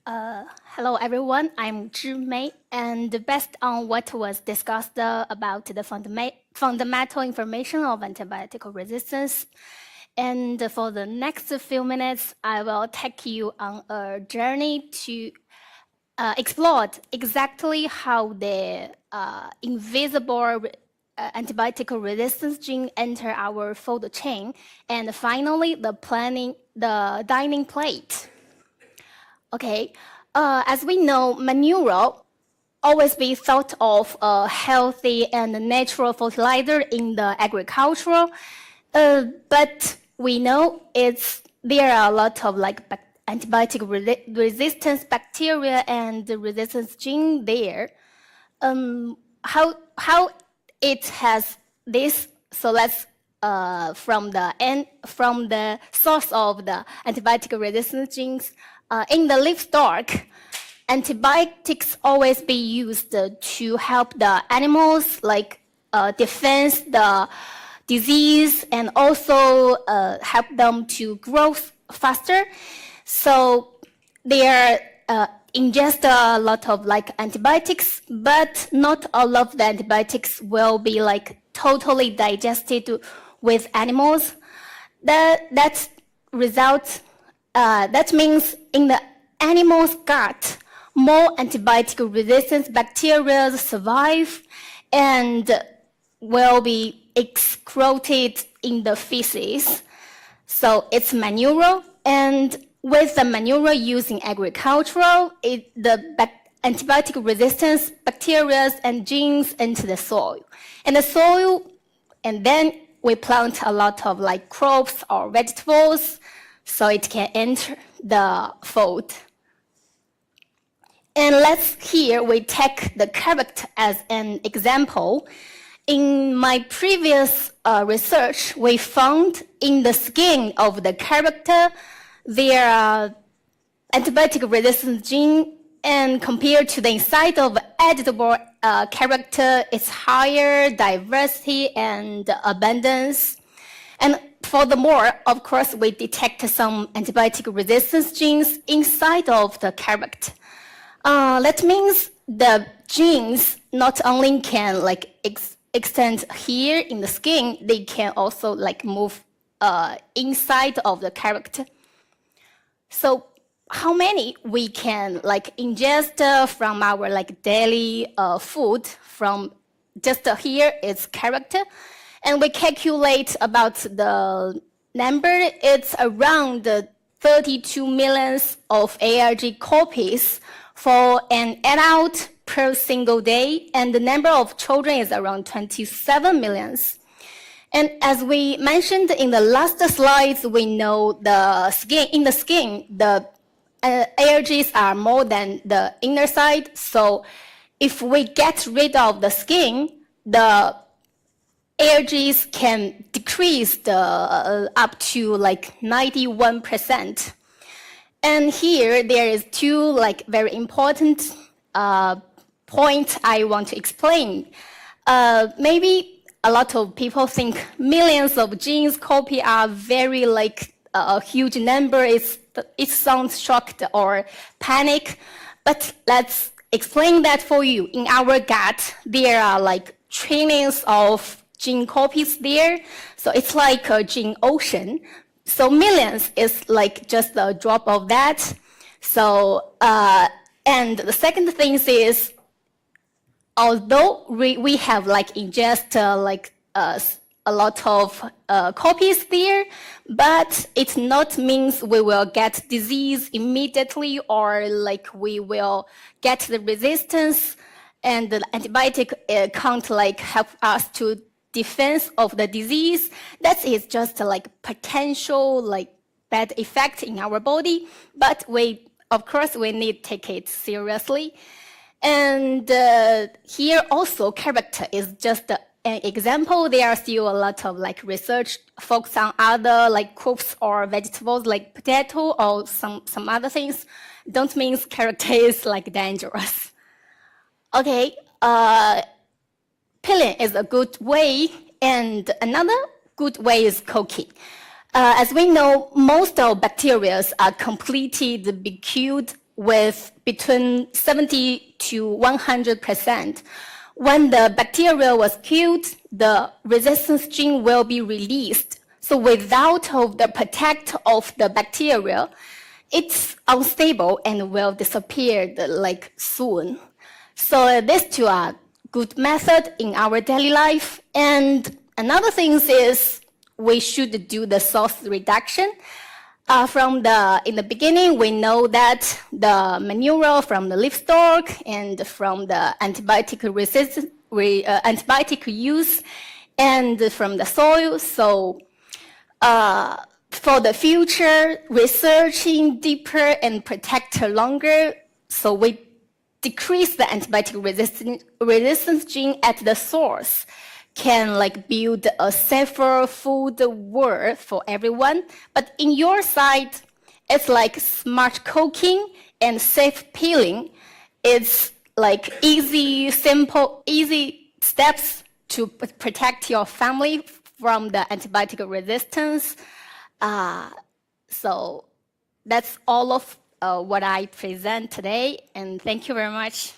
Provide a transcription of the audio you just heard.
Hello everyone, I'm Zhi Mei, and based on what was discussed about the fundamental information of antibiotic resistance, and for the next few minutes, I will take you on a journey to explore exactly how the invisible antibiotic resistance gene enter our food chain, and finally the dining plate. Okay, as we know, manure always be thought of a healthy and natural fertilizer in the agriculture, but we know there are a lot of antibiotic resistance bacteria and resistance gene there. How it has this? So let's from the source of the antibiotic resistance genes. In the livestock, antibiotics always be used to help the animals, defend the disease and also help them to grow faster. So they ingest a lot of antibiotics, but not all of the antibiotics will be totally digested with animals. That means in the animal's gut, more antibiotic resistance bacteria survive and will be excreted in the feces. So it's manure, and with the manure used in agricultural, the antibiotic resistance bacteria and genes into the soil. And then we plant a lot of crops or vegetables, so it can enter the food. And we take the carrot as an example. In my previous research, we found in the skin of the carrot, there are antibiotic resistance gene, and compared to the inside of edible carrot, it's higher diversity and abundance. And furthermore, of course, we detect some antibiotic resistance genes inside of the carrot. That means the genes not only can extend here in the skin, they can also move inside of the carrot. So how many we can ingest from our daily food? From just here, it's carrot. And we calculate about the number. It's around 32 million of ARG copies for an adult per single day, and the number of children is around 27 million. And as we mentioned in the last slides, we know in the skin, the ARGs are more than the inner side. So if we get rid of the skin, the ARGs can decrease up to 91%. And here there is two very important points I want to explain. Maybe a lot of people think millions of genes copy are very a huge number. It sounds shocked or panic, but let's explain that for you. In our gut, there are trillions of gene copies there, so it's like a gene ocean. So millions is just a drop of that. So and the second thing is, although we have ingest a lot of copies there, but it not means we will get disease immediately or we will get the resistance, and the antibiotic can't help us to defense of the disease. That is just potential bad effect in our body, but of course we need to take it seriously. And here also carrot is just an example. There are still a lot of research focused on other crops or vegetables like potato or some other things. Don't mean carrot is dangerous. Okay, peeling is a good way, and another good way is cooking. As we know, most of bacteria are completely be killed with between 70 to 100%. When the bacteria was killed, the resistance gene will be released. So without the protect of the bacteria, it's unstable and will disappear like soon. So these two are good method in our daily life. And another thing is we should do the source reduction. In the beginning, we know that the manure from the livestock and from the antibiotic use and from the soil. So for the future, researching deeper and protect longer, so we decrease the antibiotic resistance gene at the source, can like build a safer food world for everyone. But in your side, it's like smart cooking and safe peeling. It's like easy, simple, easy steps to protect your family from the antibiotic resistance. So that's all of what I present today, and thank you very much.